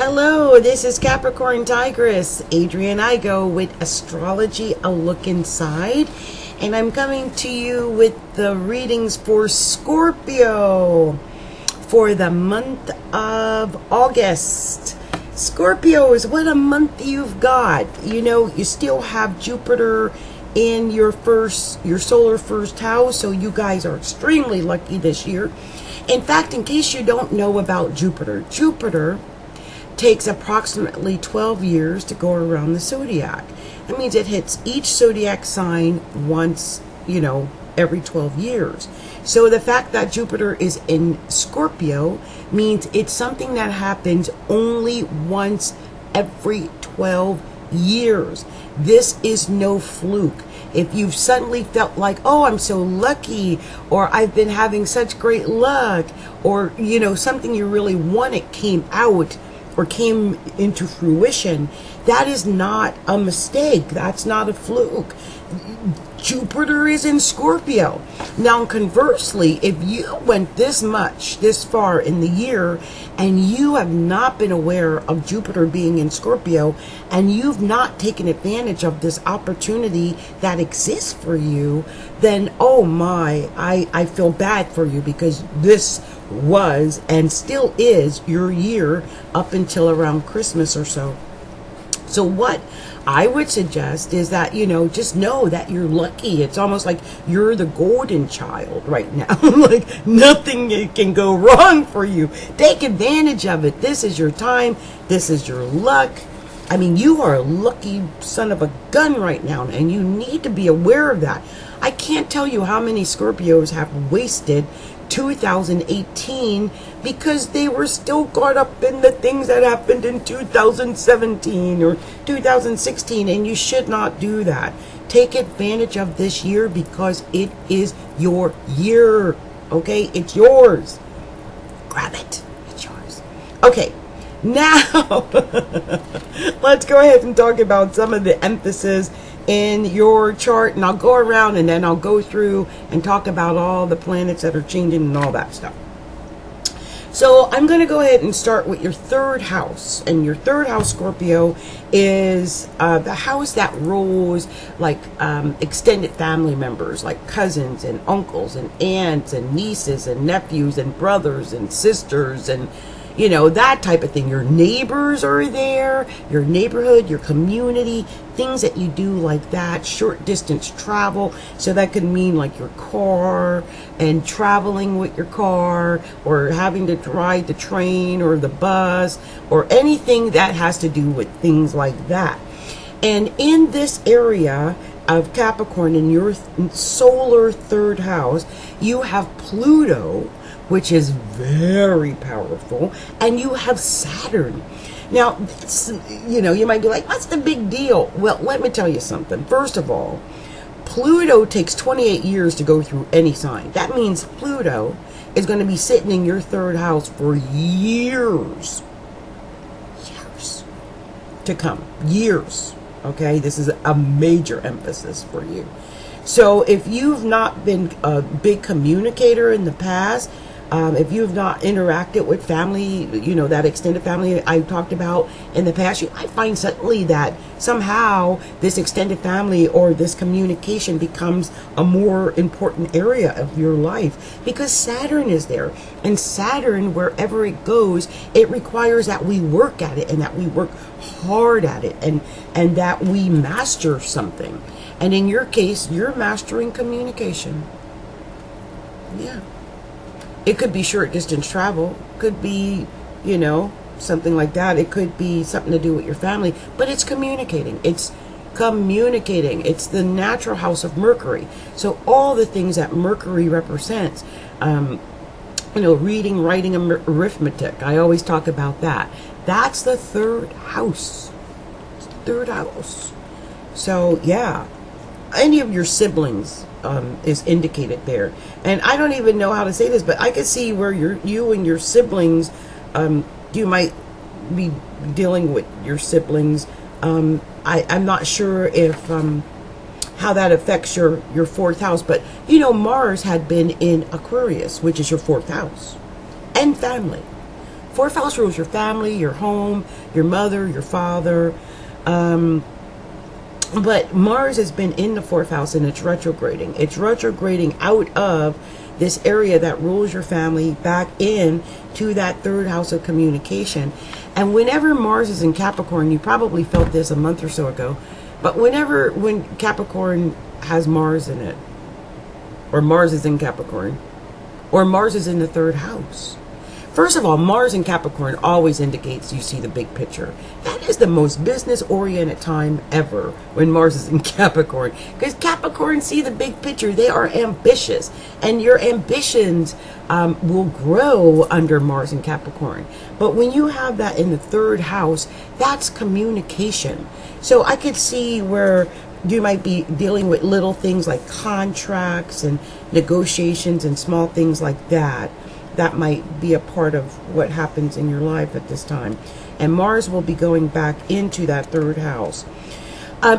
Hello, this is Capricorntigress, Adrian Igo with Astrology, a look inside. And I'm coming to you with the readings for Scorpio for the month of August. Scorpios, what a month you've got. You know, you still have Jupiter in your solar first house, so you guys are extremely lucky this year. In fact, in case you don't know about Jupiter takes approximately 12 years to go around the zodiac. That means it hits each zodiac sign once, every 12 years. So the fact that Jupiter is in Scorpio means it's something that happens only once every 12 years. This is no fluke. If you've suddenly felt like, oh, I'm so lucky, or I've been having such great luck, or, something you really wanted came out or came into fruition, that is not a mistake. That's not a fluke. Jupiter is in Scorpio. Now, conversely, if you went this far in the year, and you have not been aware of Jupiter being in Scorpio, and you've not taken advantage of this opportunity that exists for you, then, oh my, I feel bad for you, because this was and still is your year up until around Christmas or so. So what I would suggest is that, just know that you're lucky. It's almost like you're the golden child right now. Like nothing can go wrong for you. Take advantage of it. This is your time. This is your luck. I mean, you are a lucky son of a gun right now, and you need to be aware of that. I can't tell you how many Scorpios have wasted 2018 because they were still caught up in the things that happened in 2017 or 2016, and you should not do that. Take advantage of this year because it is your year. Okay, it's yours. Grab it. It's yours. Okay, now let's go ahead and talk about some of the emphasis in your chart, and I'll go around and then I'll go through and talk about all the planets that are changing and all that stuff. So I'm going to go ahead and start with your third house, and your third house, Scorpio, is the house that rules like extended family members, like cousins and uncles and aunts and nieces and nephews and brothers and sisters and that type of thing. Your neighbors are there, your neighborhood, your community, things that you do like that, short distance travel. So that could mean like your car and traveling with your car, or having to ride the train or the bus, or anything that has to do with things like that. And in this area of Capricorn, in your solar third house, you have Pluto, which is very powerful, and you have Saturn. Now, you might be like, what's the big deal? Well, let me tell you something. First of all, Pluto takes 28 years to go through any sign. That means Pluto is going to be sitting in your third house for years to come. Years. Okay, this is a major emphasis for you. So if you've not been a big communicator in the past, if you have not interacted with family, that extended family I talked about in the past, I find suddenly that somehow this extended family or this communication becomes a more important area of your life, because Saturn is there. And Saturn, wherever it goes, it requires that we work at it, and that we work hard at it, and that we master something. And in your case, you're mastering communication. Yeah. It could be short distance travel, could be, something like that. It could be something to do with your family, but it's communicating. It's communicating. It's the natural house of Mercury. So all the things that Mercury represents, reading, writing, arithmetic. I always talk about that. That's the third house. It's the third house. So yeah, any of your siblings is indicated there. And I don't even know how to say this, but I could see where you and your siblings, you might be dealing with your siblings. I'm not sure if how that affects your fourth house, but Mars had been in Aquarius, which is your fourth house, and family. Fourth house rules your family, your home, your mother, your father. But Mars has been in the fourth house and it's retrograding. It's retrograding out of this area that rules your family back in to that third house of communication. And whenever Mars is in Capricorn, you probably felt this a month or so ago, but when Capricorn has Mars in it, or Mars is in Capricorn, or Mars is in the third house. First of all, Mars in Capricorn always indicates you see the big picture. That is the most business-oriented time ever when Mars is in Capricorn. Because Capricorn see the big picture. They are ambitious. And your ambitions will grow under Mars in Capricorn. But when you have that in the third house, that's communication. So I could see where you might be dealing with little things like contracts and negotiations and small things like that. That might be a part of what happens in your life at this time. And Mars will be going back into that third house.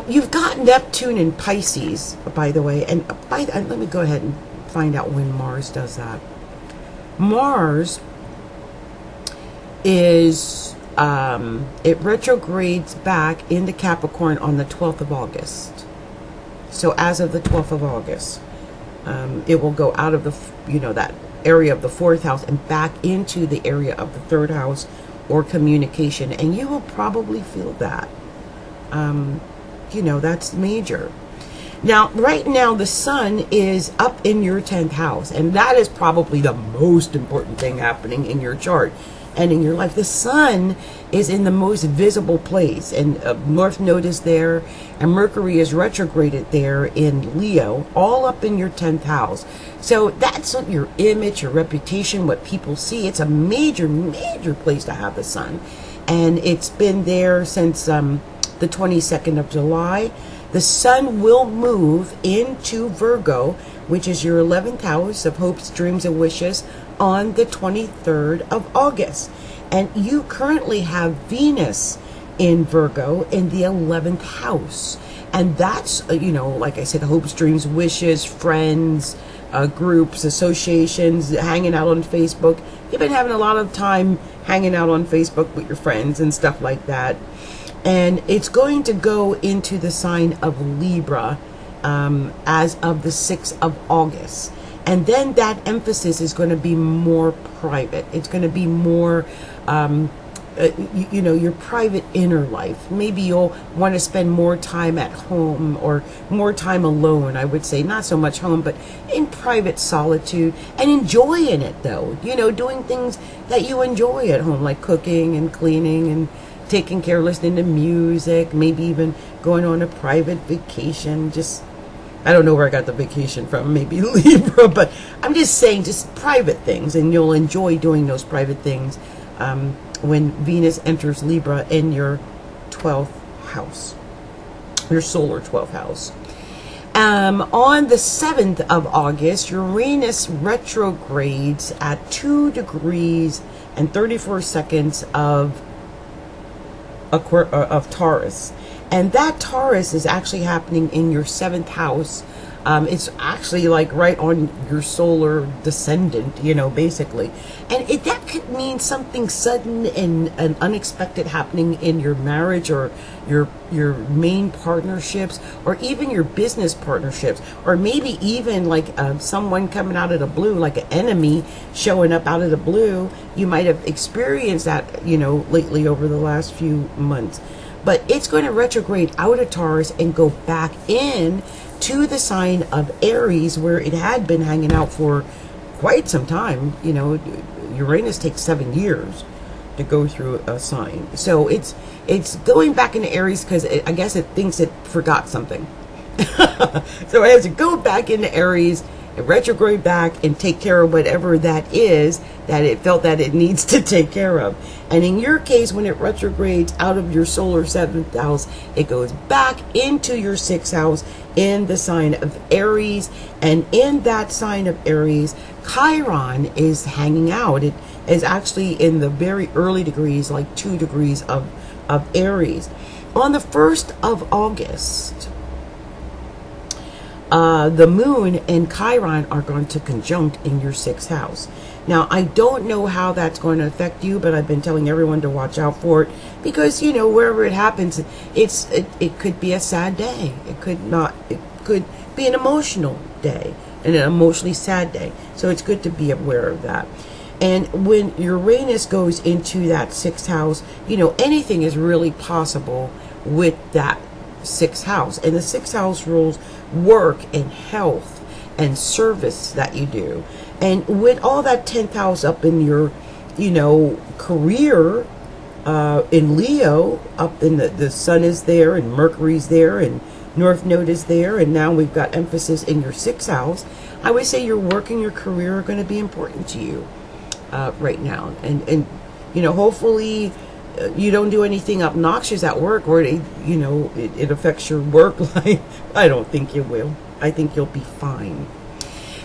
You've got Neptune in Pisces, by the way. And let me go ahead and find out when Mars does that. Mars is, it retrogrades back into Capricorn on the 12th of August. So as of the 12th of August, it will go out of the, that area of the fourth house and back into the area of the third house or communication, and you will probably feel that. That's major. Now, right now, the sun is up in your 10th house, and that is probably the most important thing happening in your chart and in your life. The sun is in the most visible place, and North Node is there, and Mercury is retrograded there in Leo, all up in your 10th house. So that's your image, your reputation, what people see. It's a major, major place to have the sun. And it's been there since the 22nd of July. The sun will move into Virgo, which is your 11th house of hopes, dreams, and wishes, on the 23rd of August. And you currently have Venus in Virgo in the 11th house. And that's, like I said, hopes, dreams, wishes, friends, groups, associations, hanging out on Facebook. You've been having a lot of time hanging out on Facebook with your friends and stuff like that. And it's going to go into the sign of Libra as of the 6th of August. And then that emphasis is going to be more private. It's going to be more, your private inner life. Maybe you'll want to spend more time at home or more time alone, I would say. Not so much home, but in private solitude, and enjoying it, though. Doing things that you enjoy at home, like cooking and cleaning and taking care, listening to music, maybe even going on a private vacation. I don't know where I got the vacation from, maybe Libra, but I'm just saying just private things, and you'll enjoy doing those private things when Venus enters Libra in your 12th house, your solar 12th house. On the 7th of August, Uranus retrogrades at 2 degrees and 34 seconds of Taurus. And that Taurus is actually happening in your 7th house. It's actually like right on your solar descendant, basically. And that could mean something sudden and unexpected happening in your marriage or your main partnerships, or even your business partnerships, or maybe even like someone coming out of the blue, like an enemy showing up out of the blue. You might have experienced that, lately over the last few months. But it's going to retrograde out of Taurus and go back in to the sign of Aries, where it had been hanging out for quite some time. Uranus takes 7 years to go through a sign. So it's going back into Aries because I guess it thinks it forgot something. So it has to go back into Aries and retrograde back and take care of whatever that is that it felt that it needs to take care of. And in your case, when it retrogrades out of your solar 7th house, it goes back into your 6th house in the sign of Aries. And in that sign of Aries, Chiron is hanging out. It is actually in the very early degrees, like 2 degrees of Aries. On the 1st of August, the moon and Chiron are going to conjunct in your 6th house. Now, I don't know how that's going to affect you, but I've been telling everyone to watch out for it because, you know, wherever it happens, it could be a sad day. It could be an emotional day and an emotionally sad day. So it's good to be aware of that. And when Uranus goes into that 6th house, you know, anything is really possible with that 6th house. And the 6th house rules work and health and service that you do. And with all that 10th house up in your, you know, career, in Leo, up in the sun is there and Mercury's there and North Node is there. And now we've got emphasis in your 6th house. I would say your work and your career are going to be important to you right now. And you know, hopefully you don't do anything obnoxious at work or, you know, it affects your work life. I don't think you will. I think you'll be fine.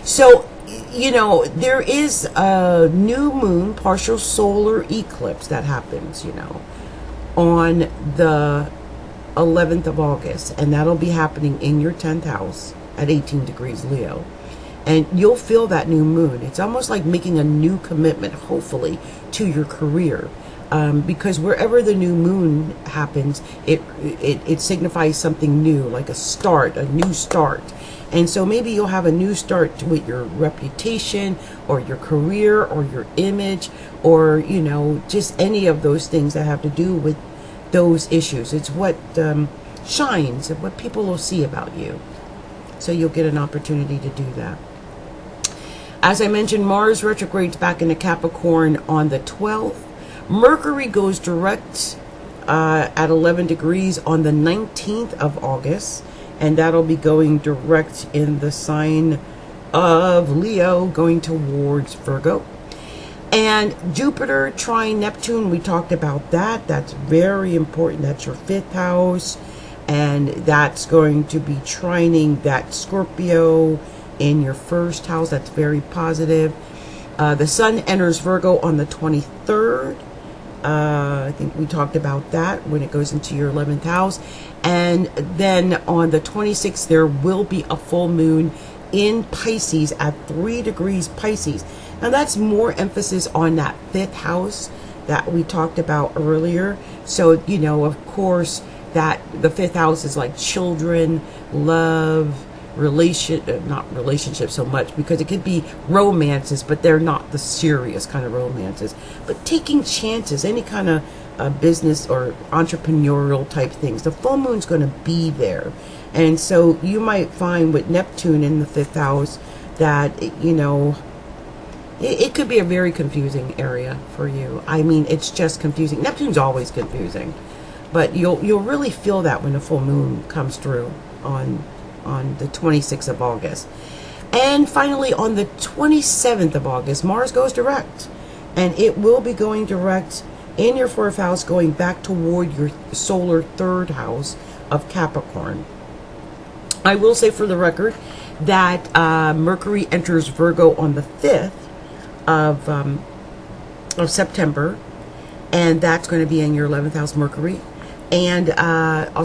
So, you know, there is a new moon, partial solar eclipse that happens, you know, on the 11th of August. And that'll be happening in your 10th house at 18 degrees Leo. And you'll feel that new moon. It's almost like making a new commitment, hopefully, to your career. Because wherever the new moon happens, it signifies something new, like a start, a new start. And so maybe you'll have a new start with your reputation or your career or your image or, you know, just any of those things that have to do with those issues. It's what shines and what people will see about you. So you'll get an opportunity to do that. As I mentioned, Mars retrogrades back into Capricorn on the 12th. Mercury goes direct at 11 degrees on the 19th of August. And that'll be going direct in the sign of Leo, going towards Virgo. And Jupiter trine Neptune, we talked about that. That's very important. That's your 5th house. And that's going to be trining that Scorpio in your 1st house. That's very positive. The sun enters Virgo on the 23rd. I think we talked about that when it goes into your 11th house. And then on the 26th, there will be a full moon in Pisces at 3 degrees Pisces. Now that's more emphasis on that 5th house that we talked about earlier. So, you know, of course, that the 5th house is like children, love, not relationships so much, because it could be romances, but they're not the serious kind of romances, but taking chances, any kind of business or entrepreneurial type things. The full moon's going to be there. And so you might find with Neptune in the 5th house that, you know, it could be a very confusing area for you. I mean, it's just confusing. Neptune's always confusing, but you'll really feel that when the full moon comes through on the 26th of August. And finally, on the 27th of August, Mars goes direct. And it will be going direct in your 4th house, going back toward your solar 3rd house of Capricorn. I will say for the record that Mercury enters Virgo on the 5th of September. And that's going to be in your 11th house, Mercury. And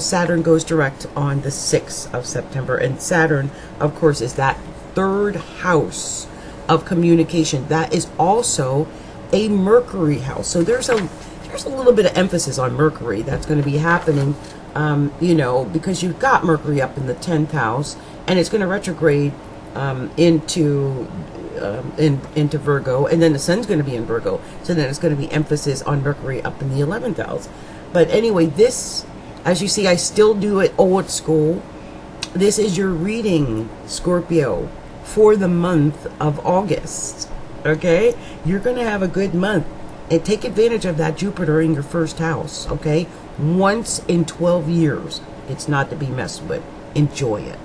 Saturn goes direct on the 6th of September. And Saturn, of course, is that 3rd house of communication. That is also a Mercury house. So there's a little bit of emphasis on Mercury that's going to be happening, you know, because you've got Mercury up in the 10th house. And it's going to retrograde into Virgo. And then the sun's going to be in Virgo. So then it's going to be emphasis on Mercury up in the 11th house. But anyway, this, as you see, I still do it old school. This is your reading, Scorpio, for the month of August. Okay? You're going to have a good month. And take advantage of that Jupiter in your 1st house. Okay? Once in 12 years. It's not to be messed with. Enjoy it.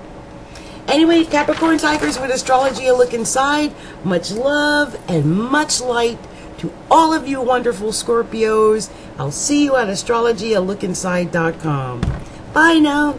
Anyway, Capricorn Tigers with Astrology, a look inside. Much love and much light to all of you wonderful Scorpios. I'll see you at astrologyalookinside.com. Bye now.